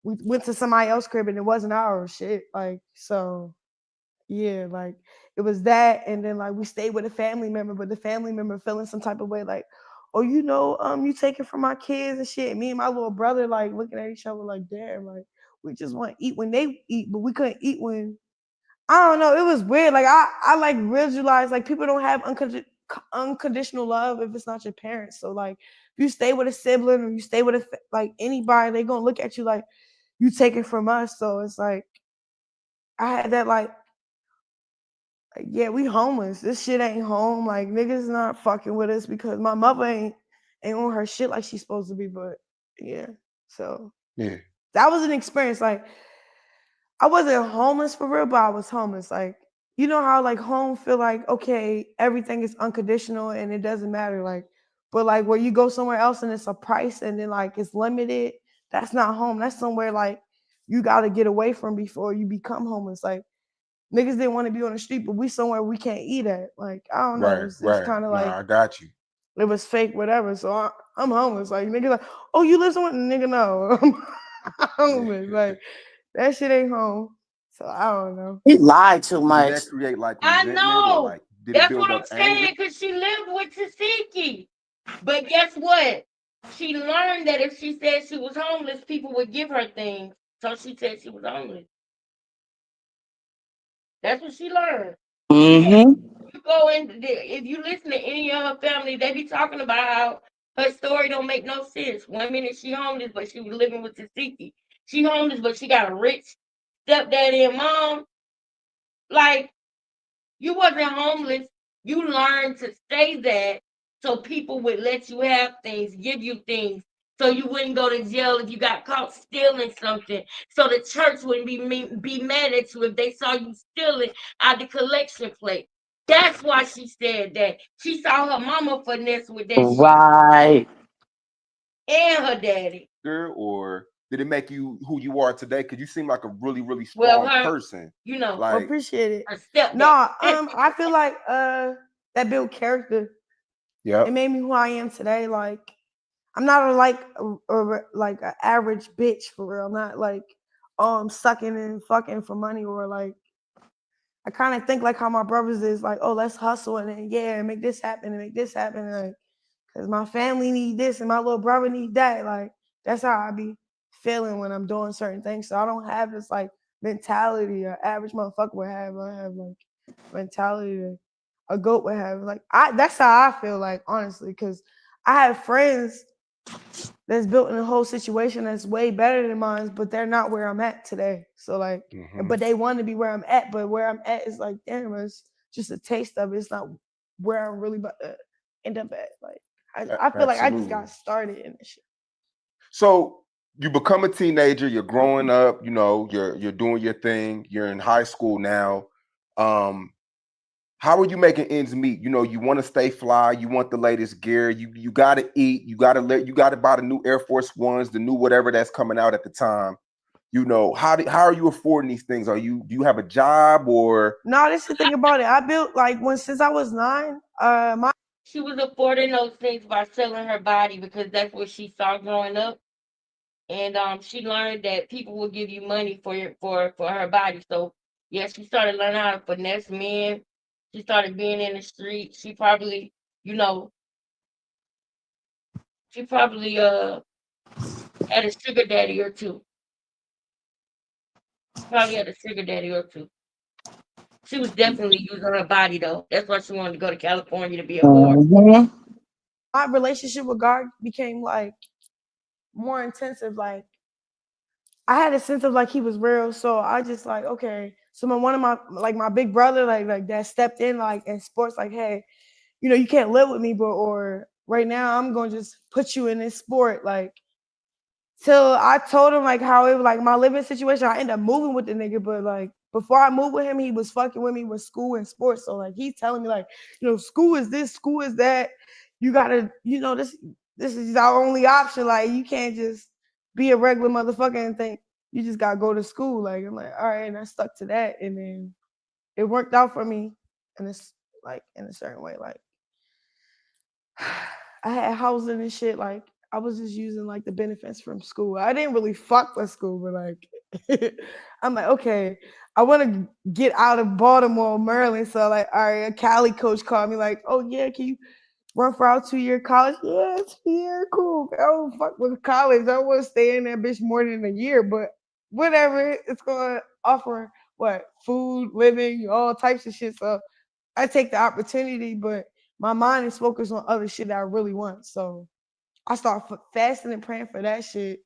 we went to somebody else's crib and it wasn't our shit. Like, so yeah, like it was that, and then like we stayed with a family member, but the family member feeling some type of way, like, oh, you taking from my kids and shit. And me and my little brother like looking at each other like, damn, like we just want to eat when they eat, but we couldn't eat when I don't know. It was weird. Like I like visualize like people don't have unconditional love if it's not your parents. So like if you stay with a sibling or you stay with like anybody, they gonna look at you like you take it from us. So it's like I had that like, yeah, we homeless. This shit ain't home. Like niggas not fucking with us because my mother ain't on her shit like she's supposed to be. But yeah, so Yeah. that was an experience. Like I wasn't homeless for real, but I was homeless. Like you know how like home feel like okay, everything is unconditional and it doesn't matter. Like, but like where you go somewhere else and it's a price and then like it's limited. That's not home. That's somewhere like you got to get away from before you become homeless. Like niggas didn't want to be on the street, but we somewhere we can't eat at. Like I don't know. Right. It's Right. kind of No, like I got you. it was fake, whatever. So I'm homeless. Like nigga, like oh you live somewhere, nigga no, I'm Yeah. homeless. Like that shit ain't home. So I don't know. He lied too Did much. that create like I resentment or know. like did it That's what build I'm up anger? saying, because she lived with Tasiki. But guess what? She learned that if she said she was homeless, people would give her things. So she said she was homeless. That's what she learned. Because Mm-hmm. you go in, if you listen to any of her family, they be talking about how her story don't make no sense. One minute she homeless, but she was living with Tasiki. She homeless, but she got a rich stepdaddy and mom. Like, you wasn't homeless. You learned to say that so people would let you have things, give you things, so you wouldn't go to jail if you got caught stealing something. So the church wouldn't be mad at you if they saw you stealing out the collection plate. That's why she said that. She saw her mama finesse with that shit Right. and her daddy. Or did it make you who you are today? Because you seem like a really, really Well, strong her, person. you know, Well, Like, appreciate it. her No, stepdad. I feel like that built character. It yep. made me who I am today. Like I'm not like an average bitch for real. I'm not like oh I'm sucking and fucking for money or like I kind of think like how my brothers is like oh let's hustle and then yeah make this happen and make this happen like because my family need this and my little brother need that. Like that's how I be feeling when I'm doing certain things. So I don't have this like mentality an average motherfucker would have. I have like mentality that a goat would have. Like I that's how I feel like honestly, because I have friends that's built in a whole situation that's way better than mine, but they're not where I'm at today. So like, Hmm. but they want to be where I'm at, but where I'm at is like, damn, it's just a taste of it. It's not where I'm really about to end up at. Like, I feel like I just Absolutely. got started in this shit. So you become a teenager, you're growing up, you're doing your thing, you're in high school now. Um, how are you making ends meet? You want to stay fly, you want the latest gear, you gotta eat, you gotta buy the new Air Force Ones, the new whatever that's coming out at the time. How are you affording these things? Do you have a job or No, this is the thing about it. I built like since I was 9. My She was affording those things by selling her body because that's what she saw growing up. And she learned that people will give you money for her body. So yeah, she started learning how to finesse men. She started being in the street. You know, she probably had a sugar daddy or two. Probably had a sugar daddy or two. She was definitely using her body though. That's why she wanted to go to California to be a whore. Mm-hmm. my relationship with God became like more intensive. Like I had a sense of like he was real, so I just like okay. So one of my big brother like that stepped in like in sports like hey you can't live with me, but or right now I'm gonna just put you in this sport. Like till I told him like how it was like my living situation. I ended up moving with the nigga, but like before I moved with him, he was fucking with me with school and sports. So like he's telling me like, school is this, school is that. You gotta, this is our only option. Like you can't just be a regular motherfucker and think you just gotta go to school. Like I'm like, all right, and I stuck to that, and then it worked out for me, and it's like in a certain way. Like I had housing and shit. Like I was just using like the benefits from school. I didn't really fuck with school, but like I'm like, okay, I want to get out of Baltimore, Maryland. So like, all right, a Cali coach called me like, oh yeah, can you run for our 2 year college? Yeah, 2 year, cool. I don't fuck with college. I want to stay in that bitch more than a year, but whatever. It's gonna offer what food, living, all types of shit. So I take the opportunity, but my mind is focused on other shit that I really want. So I start fasting and praying for that shit,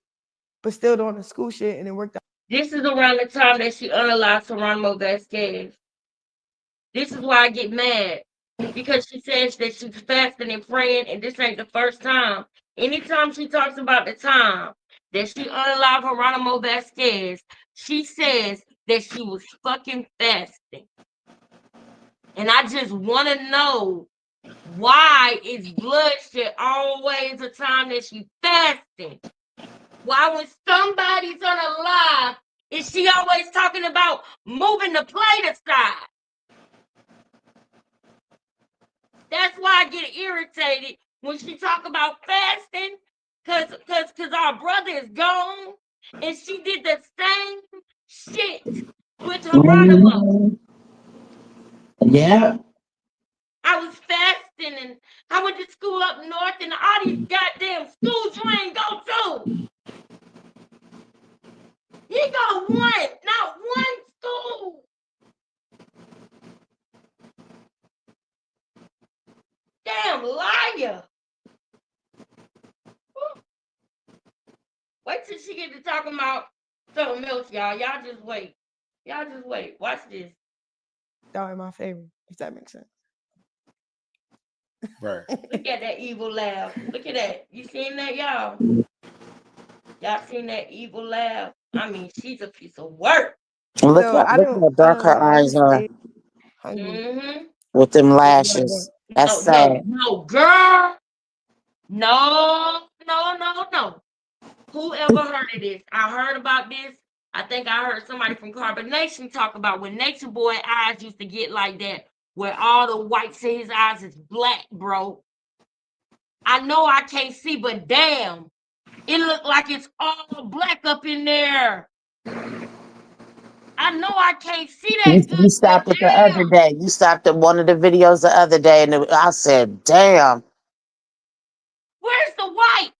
but still doing the school shit, and it worked out. This is around the time that she unalived Geronimo Vasquez. This is why I get mad. Because she says that she's fasting and praying, and this ain't the first time. Anytime she talks about the time that she unalived Geronimo Vasquez, she says that she was fucking fasting. And I just want to know, why is bloodshed always a time that she fasting? Why when somebody's unalive, is she always talking about moving the plate aside? That's why I get irritated when she talk about fasting, cause our brother is gone, and she did the same shit with Geronimo. Yeah. I was fasting, and I went to school up north, and all these goddamn schools you ain't go to. He got one, not one school. Damn liar. Wait till she get to talking about something else, y'all. Y'all just wait. Y'all just wait. Watch this. That was my favorite, if that makes sense. Right. Look at that evil laugh. Look at that. You seen that, y'all? Y'all seen that evil laugh? I mean, she's a piece of work. Look So how I dark don't know. her I eyes just are stay hungry. Mm-hmm. with them Yeah, but lashes. That's sad. No, girl. No. Whoever heard of this? I heard about this. I think I heard somebody from Carbonation talk about when Nature Boy eyes used to get like that, where all the whites in his eyes is black, bro. I know I can't see, but damn, it looked like it's all black up in there. I know I can't see that good, You but stopped it the other damn, day. You stopped at one of the videos the other day, and I said, "Damn." where's the white?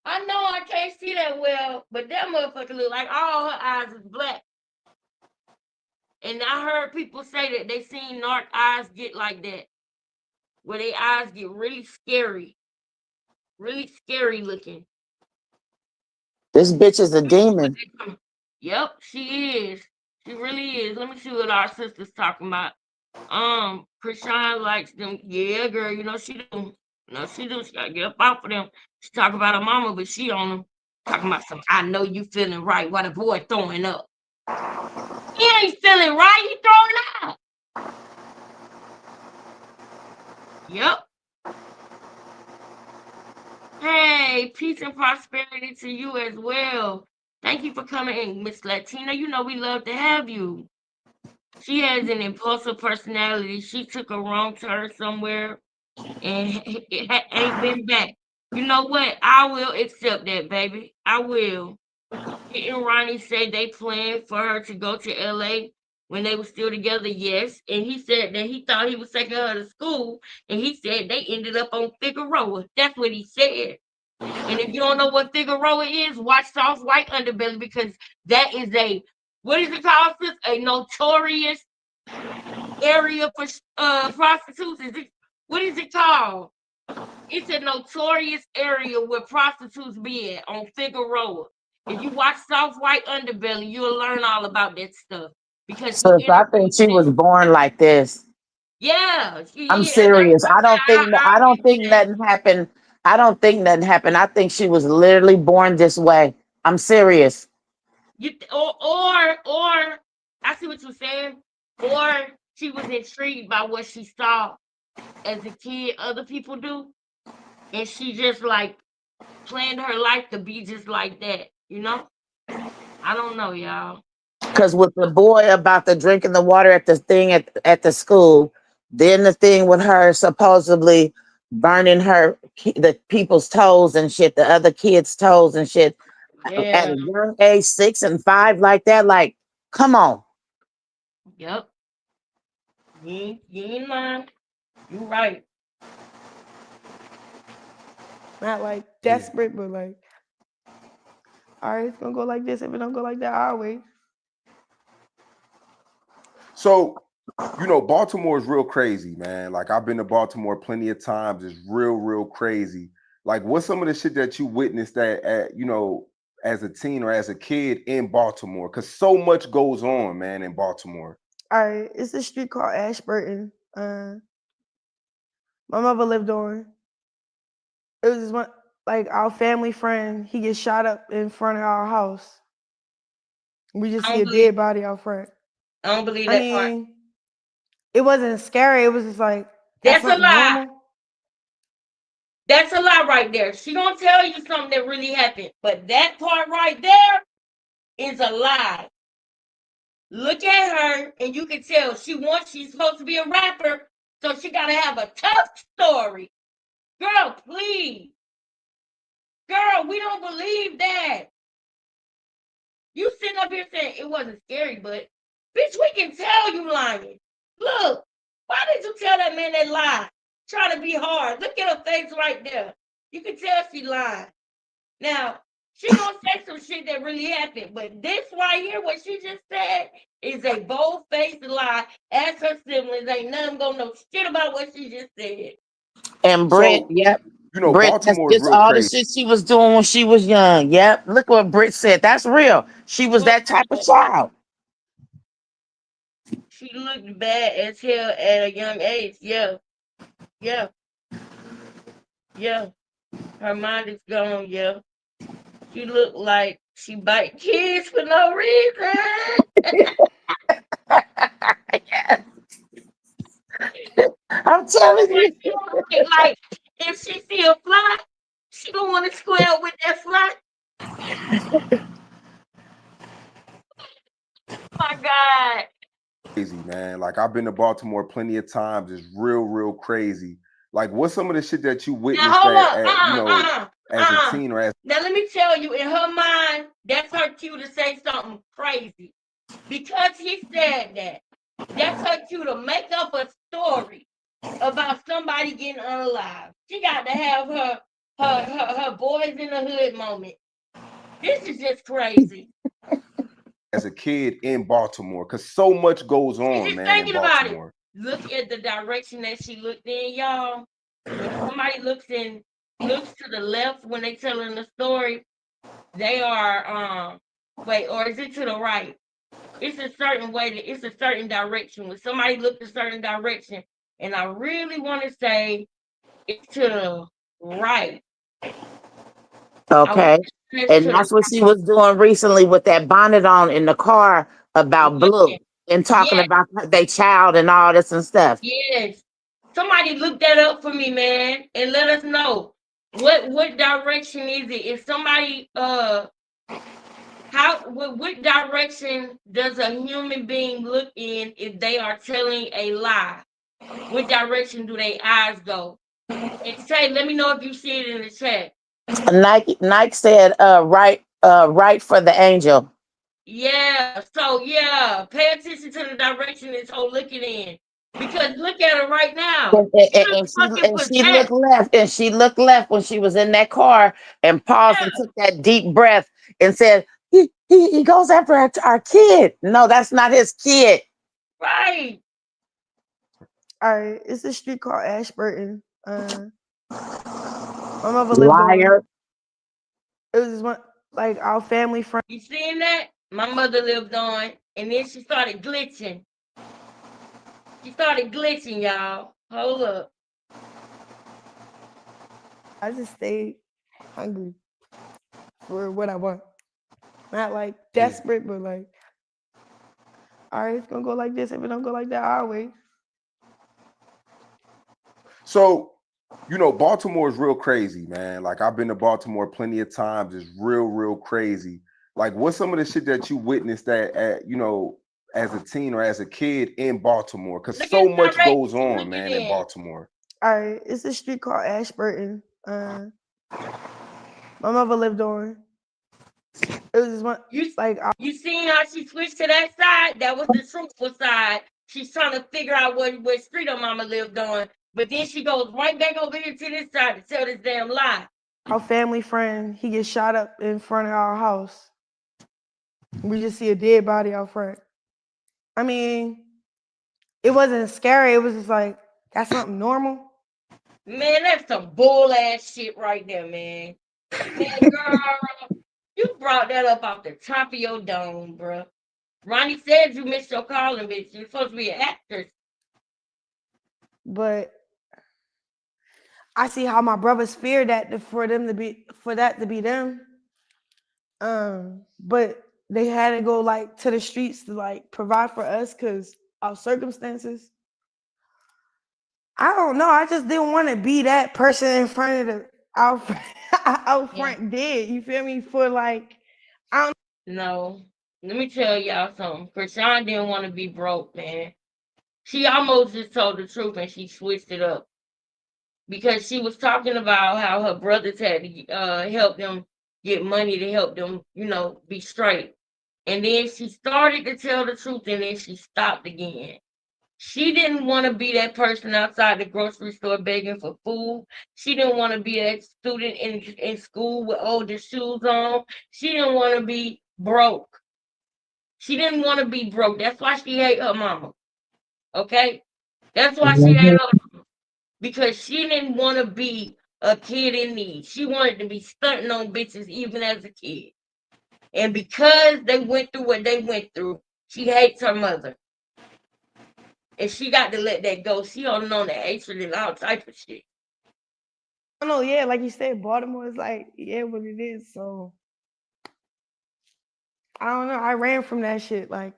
I know I can't see that well, but that motherfucker look like all her eyes is black. And I heard people say that they seen Narc eyes get like that, where their eyes get really scary looking. This bitch is a demon. Yep, she is. She really is. Let me see what our sister's talking about. Krishan likes them. Yeah, girl, you know she do. No, she do. She gotta get up off of them. She talk about her mama, but she on them. Talking about some, I know you feeling right while the boy throwing up. He ain't feeling right, he throwing up. Yep. Hey, peace and prosperity to you as well. Thank you for coming in, Miss Latina. You know we love to have you. She has an impulsive personality. She took a wrong turn somewhere and it ain't been back. You know what? I will accept that, baby. I will. Kit and Ronnie said they planned for her to go to LA when they were still together, yes. And he said that he thought he was taking her to school, and he said they ended up on Figueroa. That's what he said. And if you don't know what Figueroa is, watch Soft White Underbelly, because that is a, what is it called, sis? A notorious area for prostitutes. What is it called? It's a notorious area where prostitutes be at on Figueroa. If you watch Soft White Underbelly, you'll learn all about that stuff because he So I think interviewed she was them. born like this. Yeah, I'm that's serious. what I said. I I'll don't give you think that. nothing happened. I don't think nothing happened. I think she was literally born this way. I'm serious. Or I see what you're saying. Or she was intrigued by what she saw as a kid other people do, and she just like planned her life to be just like that. You know? I don't know, y'all. Because with the boy about the drinking the water at the thing at the school, then the thing with her supposedly burning the people's toes and shit, the other kids' toes and shit at Yeah. a young age, 6 and 5, like that. Like, come on. Yep. You ain't lying. You right. Not like Yeah. desperate, but like, all right, it's gonna go like this. If it don't go like that, I'll wait. So, Baltimore is real crazy, man. Like I've been to Baltimore plenty of times. It's real, real crazy. Like, what's some of the shit that you witnessed as a teen or as a kid in Baltimore? Because so much goes on, man, in Baltimore. All right, it's a street called Ashburton. My mother lived on. It was just one like our family friend. He gets shot up in front of our house. We just I see don't a believe dead body out front. I don't believe I that part. mean, it wasn't scary. It was just like that's That's a something lie. normal. That's a lie right there. She gonna tell you something that really happened, but that part right there is a lie. Look at her, and you can tell she's supposed to be a rapper, so she gotta have a tough story. Girl, please. Girl, we don't believe that. You sitting up here saying it wasn't scary, but bitch, we can tell you lying. Look, why did you tell that man that lie? Trying to be hard. Look at her face right there. You can tell she lying. Now, she gonna say some shit that really happened, but this right here, what she just said, is a bold-faced lie. As her siblings, ain't none of them gonna know shit about what she just said. And Britt, So, yep. Britt, that's Baltimore is just real all the crazy. shit she was doing when she was young. Yep. Look what Britt said. That's real. She was Well, that type of child. she looked bad as hell at a young age. Yeah, yeah, yeah. Her mind is gone. Yeah, she looked like she bite kids for no reason. I'm telling you. Like if she see a fly, she don't want to square up with that fly. My God. Crazy, man. Like I've been to Baltimore plenty of times. It's real, real crazy. Like, what's some of the shit that you Now witnessed hold up. as a teen or as Now let me tell you, in her mind, that's her cue to say something crazy. Because he said that, that's her cue to make up a story about somebody getting unalive. She got to have her boys in the hood moment. This is just crazy. a kid in Baltimore? Because so much goes She's on, just man, in thinking about it. Baltimore. Look at the direction that she looked in, y'all. When somebody looks to the left when they telling the story, they are wait, or is it to the right? It's a certain way that it's a certain direction. When somebody looks a certain direction, and I really want to say it's to the right. I want Okay. to say it's And to the that's what she was doing recently with that bonnet on in the car about Blue right. and talking Yes, about their child and all this and stuff. yes. Somebody look that up for me, man, and let us know what direction is it? If somebody what direction does a human being look in if they are telling a lie? What direction do their eyes go? And say, let me know if you see it in the chat. Nike said right for the angel. Yeah. So yeah, pay attention to the direction this whole looking in. Because look at her right now. And, and, She and looks and she fucking and she looked possessed. left and she looked left when she was in that car and paused and Yeah, took that deep breath and said, he goes after our, kid. No, that's not his kid. right. All right, it's a street called Ashburton. My mother lived on. Liar. It was just one like our family friend. You seeing that? My mother lived on, and then she started glitching. She started glitching, y'all. Hold up. I just stayed hungry for what I want. Not like desperate, but like, all right, it's gonna go like this. If it don't go like that, I'll wait. So, Baltimore is real crazy, man. Like I've been to Baltimore plenty of times. It's real, real crazy. Like, what's some of the shit that you witnessed as a teen or as a kid in Baltimore? Because Look at so the much direction goes she on, looking man, in in. Baltimore. All right, it's a street called Ashburton. My mother lived on. It was just one You like you seen how she switched to that side? That was the truthful side. She's trying to figure out what street her mama lived on. But then she goes right back over here to this side to tell this damn lie. our family friend. He gets shot up in front of our house. We just see a dead body out front. I mean, it wasn't scary. It was just like that's something normal. Man, that's some bull ass shit right there, man. Man, girl, you brought that up off the top of your dome, bro. Ronnie said you missed your calling, bitch. You're supposed to be an actress. But I see how my brothers fear that for that to be them. But they had to go like to the streets to like provide for us because our circumstances. I don't know. I just didn't want to be that person in front of the out out Yeah. front dead. You feel me? For like No. Let me tell y'all something. Krishan didn't want to be broke, man. She almost just told the truth and she switched it up. Because she was talking about how her brothers had to help them get money to help them, be straight. And then she started to tell the truth and then she stopped again. She didn't want to be that person outside the grocery store begging for food. She didn't want to be that student in school with older shoes on. She didn't want to be broke. She didn't want to be broke. That's why she hate her mama. Okay? That's why she hate her mama. Because she didn't want to be a kid in need. She wanted to be stunting on bitches even as a kid. And because they went through what they went through, she hates her mother. And she got to let that go. She holding on to hatred and all type of shit. I don't know. Yeah, like you said, Baltimore is like what it is. So I don't know. I ran from that shit, like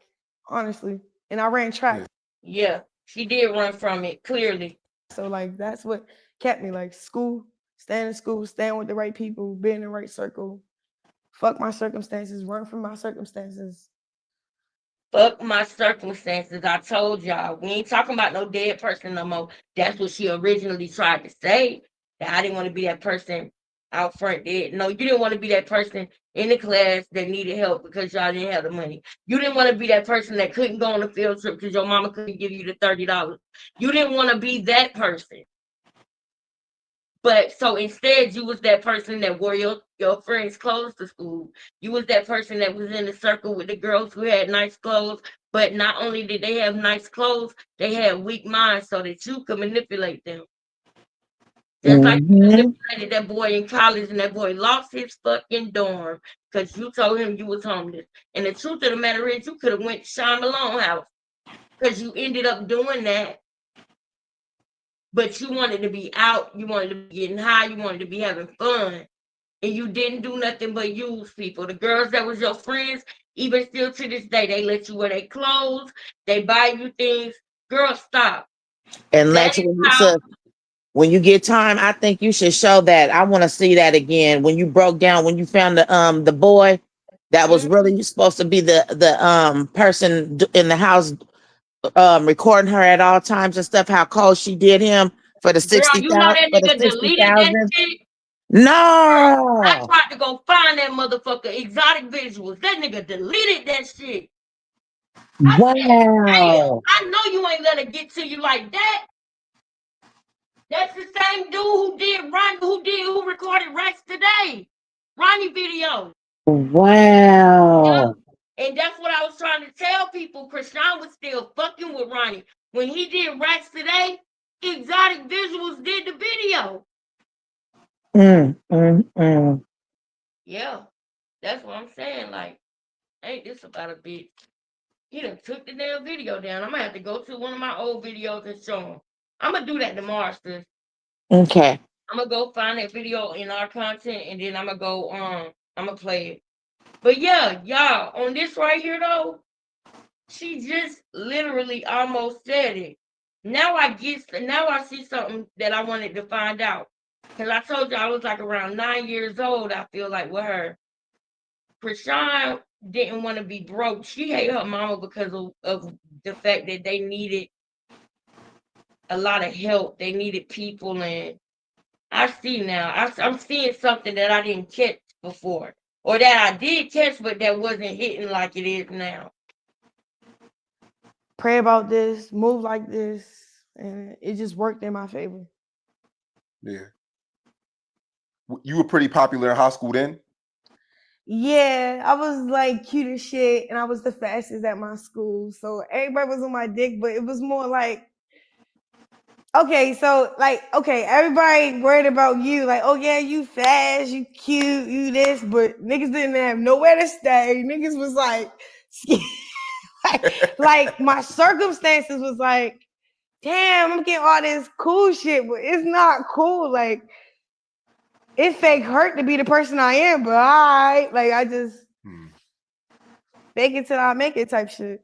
honestly, and I ran track. Yeah, she did run from it, clearly. So like that's what kept me like school, staying in school, staying with the right people, being in the right circle. Fuck my circumstances, run from my circumstances. Fuck my circumstances. I told y'all, we ain't talking about no dead person no more. That's what she originally tried to say. That I didn't want to be that person out front dead. No, you didn't want to be that person in the class that needed help because y'all didn't have the money. You didn't want to be that person that couldn't go on a field trip because your mama couldn't give you the $30. You didn't want to be that person. But so instead, you was that person that wore your friends' clothes to school. You was that person that was in the circle with the girls who had nice clothes. But not only did they have nice clothes, they had weak minds so that you could manipulate them. Just like you manipulated that boy in college and that boy lost his fucking dorm because you told him you was homeless. And the truth of the matter is you could have went to Sean Malone house because you ended up doing that. But you wanted to be out, you wanted to be getting high, you wanted to be having fun. And you didn't do nothing but use people. The girls that was your friends, even still to this day, they let you wear their clothes, they buy you things. Girl, stop. And That Lex, is how when you get time, I think you should show that. I want to see that again. When you broke down, when you found the boy that was really supposed to be the person in the house recording her at all times and stuff, how cold she did him for the girl, you know 60,000 that for the nigga deleted that 60,000. shit. I No. tried to go find that motherfucker exotic visuals. That nigga deleted that shit. I said, damn, Wow. I know you ain't let it get to you like that. That's the same dude who recorded Rex today. Ronnie video. Wow. And that's what I was trying to tell people. Krishan was still fucking with Ronnie. When he did Rex today, Exotic Visuals did the video. Yeah. That's what I'm saying. Like, ain't this about a bitch? He done took the damn video down. I'm gonna have to go to one of my old videos and show him. I'm gonna do that tomorrow, sis. Okay. I'm gonna go find that video in our content and then I'm gonna play it. But yeah, y'all, on this right here though, she just literally almost said it. Now I see something that I wanted to find out. Cause I told you I was like around 9 years old, I feel like with her. Krishan didn't want to be broke. She hated her mama because of the fact that they needed a lot of help. They needed people, and I see now. I'm seeing something that I didn't catch before, or that I did catch, but that wasn't hitting like it is now. Pray about this, move like this, and it just worked in my favor. Yeah. You were pretty popular in high school then? Yeah, I was like cute as shit, and I was the fastest at my school. So everybody was on my dick, but it was more like, okay, so like, okay, everybody worried about you, like, oh yeah, you fast, you cute, you this, but niggas didn't have nowhere to stay. Niggas was like, like my circumstances was like, damn, I'm getting all this cool shit, but it's not cool. Like, it fake hurt to be the person I am, but like I just fake it till I make it type shit.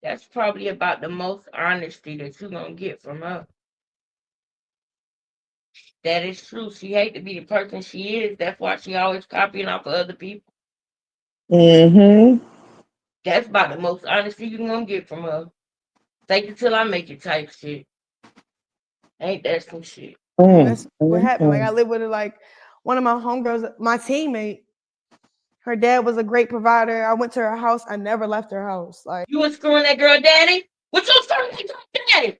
That's probably about the most honesty that you're gonna get from her. That is true. She hate to be the person she is. That's why she always copying off of other people. Mm-hmm. That's about the most honesty you're gonna get from her. Fake it till I make it type shit. Ain't that some shit? And that's what happened. Like I lived with her, like one of my homegirls, my teammate. Her dad was a great provider. I went to her house. I never left her house. Like, You was screwing that girl daddy? What you screwing that girl daddy?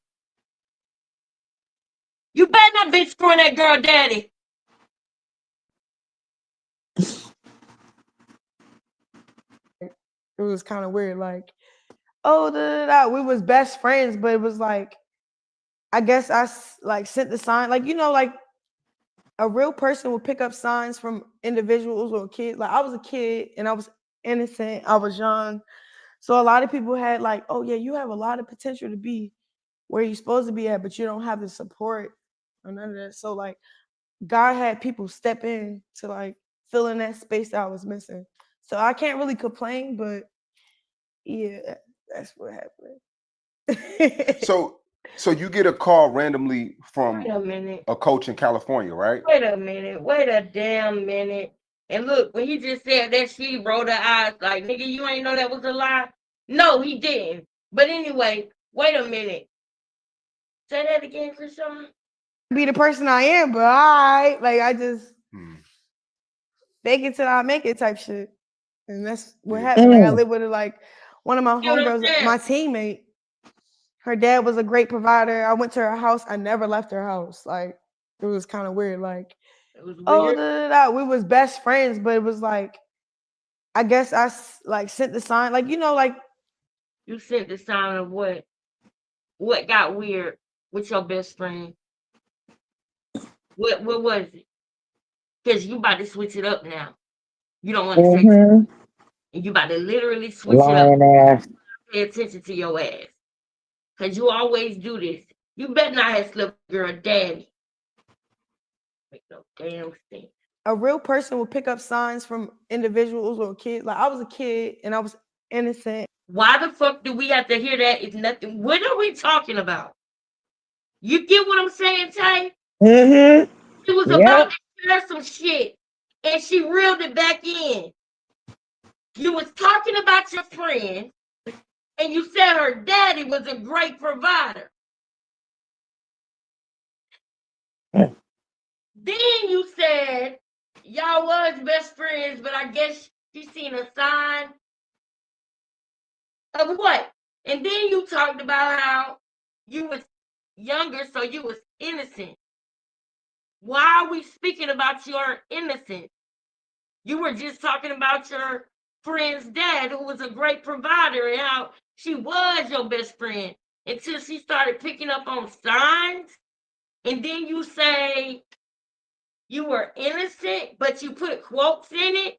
You better not be screwing that girl daddy. it was kind of weird. Like, oh, we was best friends, but it was like, I guess I like sent the sign. Like, you know, like a real person would pick up signs from individuals or kids. Like I was a kid and I was innocent. I was young. So a lot of people had like, oh yeah, you have a lot of potential to be where you're supposed to be at, but you don't have the support or none of that. So like God had people step in to like fill in that space that I was missing. So I can't really complain, but yeah, that's what happened. So you get a call randomly from Wait a minute. a coach in California, right? Wait a minute. Wait a damn minute. And look, when he just said that, she rolled her eyes like, nigga, you ain't know that was a lie? No, he didn't. But anyway, wait a minute. Say that again, Krishan. Be the person I am, but like I just fake it till I make it type shit. And that's what happened. Like I lived with her, like one of my homegirls, my teammate. Her dad was a great provider. I went to her house. I never left her house. Like it was kind of weird. Like, it was weird. Oh, we was best friends, but it was like, I guess I like sent the sign. Like, you know, like you sent the sign of what? What got weird with your best friend? What was it? Because you about to switch it up now. You don't want to say and you about to literally switch it up. Ass. Pay attention to your ass. Because you always do this. You better not have slept with your daddy. Make no damn sense. A real person would pick up signs from individuals or kids. Like I was a kid and I was innocent. Why the fuck do we have to hear that? It's nothing. What are we talking about? You get what I'm saying, Tay? She was about to share some shit, and she reeled it back in. You was talking about your friend, and you said her daddy was a great provider. Then you said y'all was best friends, but I guess she seen a sign of what? And then you talked about how you was younger, so you was innocent. Why are we speaking about your innocence? You were just talking about your friend's dad, who was a great provider, and how she was your best friend until she started picking up on signs. And then you say you were innocent, but you put quotes in it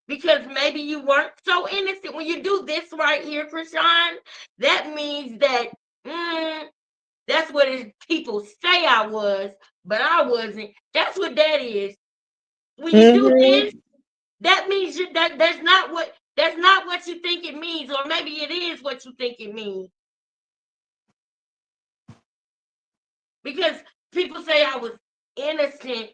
because maybe you weren't so innocent. When you do this right here, Krishan, that means that that's what people say I was, but I wasn't. That's what that is. When you do this, that means that's not what you think it means, or maybe it is what you think it means. Because people say I was innocent.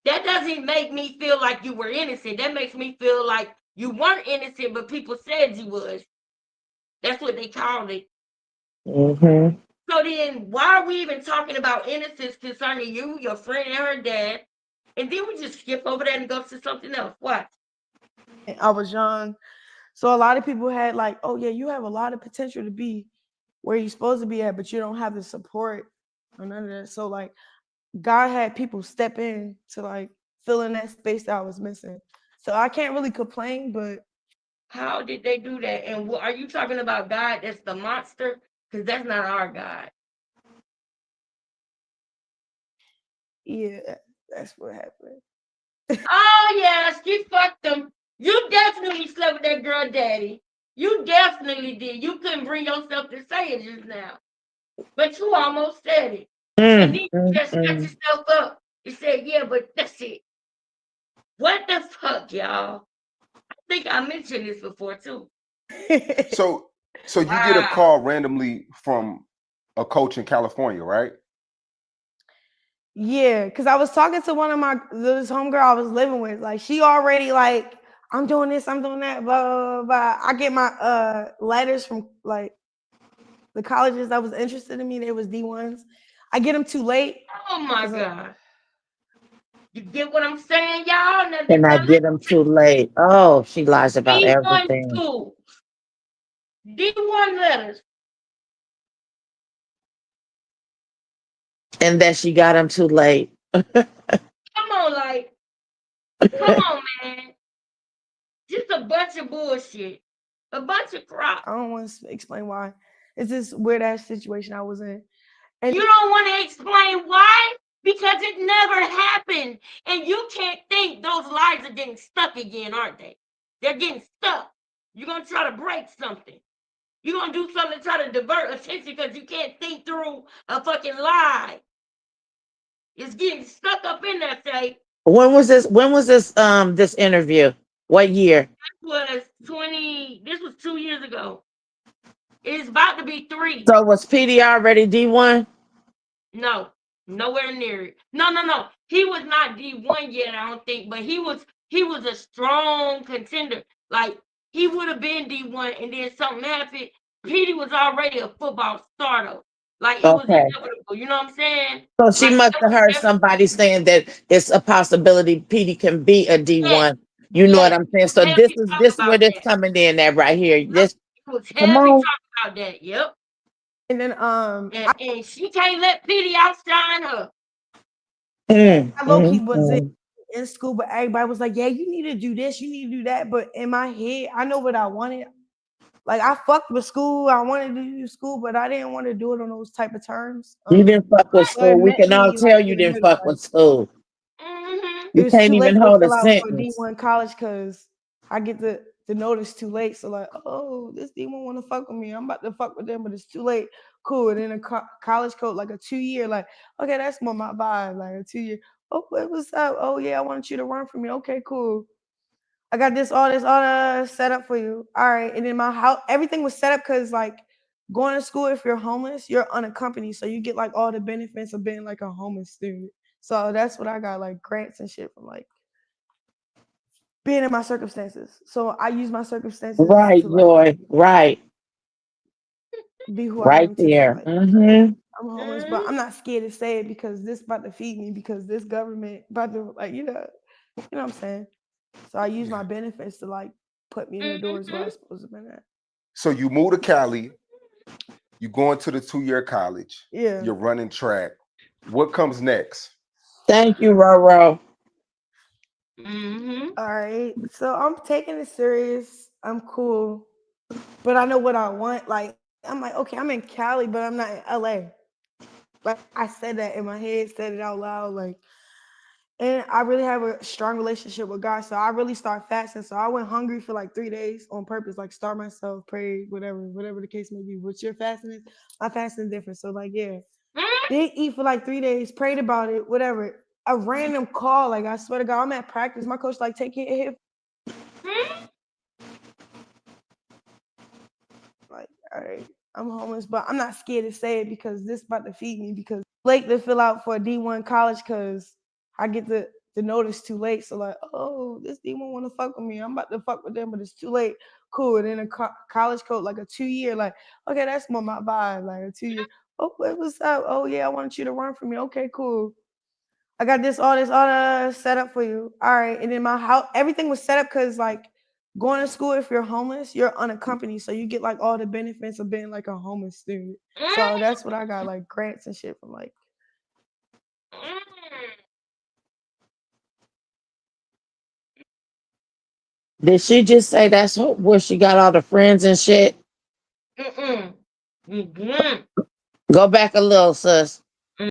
That doesn't make me feel like you were innocent. That makes me feel like you weren't innocent, but people said you was. That's what they called it. Mm-hmm. So then, why are we even talking about innocence concerning you, your friend, and her dad? And then we just skip over that and go to something else. What? I was young. So a lot of people had like, oh yeah, you have a lot of potential to be where you're supposed to be at, but you don't have the support or none of that. So like God had people step in to like fill in that space that I was missing. So I can't really complain, but How did they do that? And what, are you talking about God that's the monster? Because that's not our God. yeah, that's what happened. Oh, yeah, she fucked him. You definitely slept with that girl daddy. You definitely did. You couldn't bring yourself to say it just now. But you almost said it. And then you just shut Mm-hmm. yourself up and said, yeah, but that's it. What the fuck, y'all? I think I mentioned this before too. So so you get a Wow. call randomly from a coach in California, right? Yeah, because I was talking to one of my this homegirl I was living with. Like she already like, I'm doing this, I'm doing that, blah blah blah. Blah. I get my letters from like the colleges that was interested in me. They was D1s. I get them too late Oh my because God. You get what I'm saying, y'all? Now, And I now get them too late. Oh, she lies about D1 everything. school, D1 letters. And that she got them too late. Come on, like, come on, man. Just a bunch of bullshit. A bunch of crap. I don't want to explain why. It's this weird ass situation I was in. And You don't want to explain why? Because it never happened. And you can't think those lies are getting stuck again, aren't they? They're getting stuck. You're going to try to break something. You're going to do something to try to divert attention because you can't think through a fucking lie. It's getting stuck up in there, say. When was this? When was this interview? What year? This was 2 years ago. It's about to be three. So was PD already D1? No, nowhere near it. No, no, no. He was not D1 yet, I don't think, but he was a strong contender. Like he would have been D1 and then something happened. Petey was already a football starter. Like it was Okay. inevitable. You know what I'm saying? So she Like must that have was heard definitely somebody saying that it's a possibility PD can be a yes, D1. You know what yes. I'm He saying? was So this heavy is talking this where about this that. coming in at right here. Yep. This He was come heavy on. talking about that. Yep. and then And she can't let Petey outshine her. Mm, I low key mm, was mm. in school, but everybody was like, "Yeah, you need to do this, you need to do that." But in my head, I know what I wanted. Like I fucked with school. I wanted to do school, but I didn't want to do it on those type of terms. You didn't fuck with So it school. We met can all me like tell you in the didn't middle. fuck Like with school. Mm-hmm. it You was can't too even late to hold a fill out for sentence. D1 college because I get the notice too late. So like, oh, this D1 want to fuck with me. I'm about to fuck with them, but it's too late. Cool. And then a college code like a 2 year. Like, okay, that's more my vibe. Like a 2 year. Oh, what's up? Oh yeah, I want you to run for me. Okay, cool. I got all set up for you. All right. And then my house, everything was set up because like going to school, if you're homeless, you're unaccompanied. So you get like all the benefits of being like a homeless student. So that's what I got, like grants and shit from like being in my circumstances. So I use my circumstances Right, to like Joy. Right. be who I Right am today. there. Like Mm-hmm. I'm homeless, but Mm-hmm. I'm not scared to say it because this about to feed me because this government about to like, you know what I'm saying? So I use Yeah. my benefits to like put me in the doors where I Mm-hmm. supposed to be at. So you move to Cali, you going to the 2 year college, Yeah. you're running track. What comes next? Thank you, Roro. Mm-hmm. All right. So I'm taking it serious. I'm cool. But I know what I want. Like, I'm like, okay, I'm in Cali, but I'm not in LA. Like I said that in my head, said it out loud. Like, and I really have a strong relationship with God. So I really start fasting. So I went hungry for like 3 days on purpose, like starve myself, pray, whatever the case may be. What your fasting is, my fasting is different. So like, yeah. Didn't eat for like 3 days, prayed about it, whatever. A random call, like I swear to God, I'm at practice. My coach like, take it here. Mm-hmm. Like, all right, I'm homeless, but I'm not scared to say it because this about to feed me because late to fill out for a D1 college because I get to know it's too late. So like, oh, this demon want to fuck with me. I'm about to fuck with them, but it's too late. Cool. And then a college coach, like a 2 year, like, okay, that's more my vibe. Like a 2 year. Oh, what's up? Oh yeah, I wanted you to run for me. Okay, cool. I got all that set up for you. All right. And then my house, everything was set up because like going to school, if you're homeless, you're unaccompanied. So you get like all the benefits of being like a homeless student. So that's what I got, like grants and shit from like. Did she just say that's where she got all the friends and shit? Mm-mm. Mm-mm. Go back a little, sis.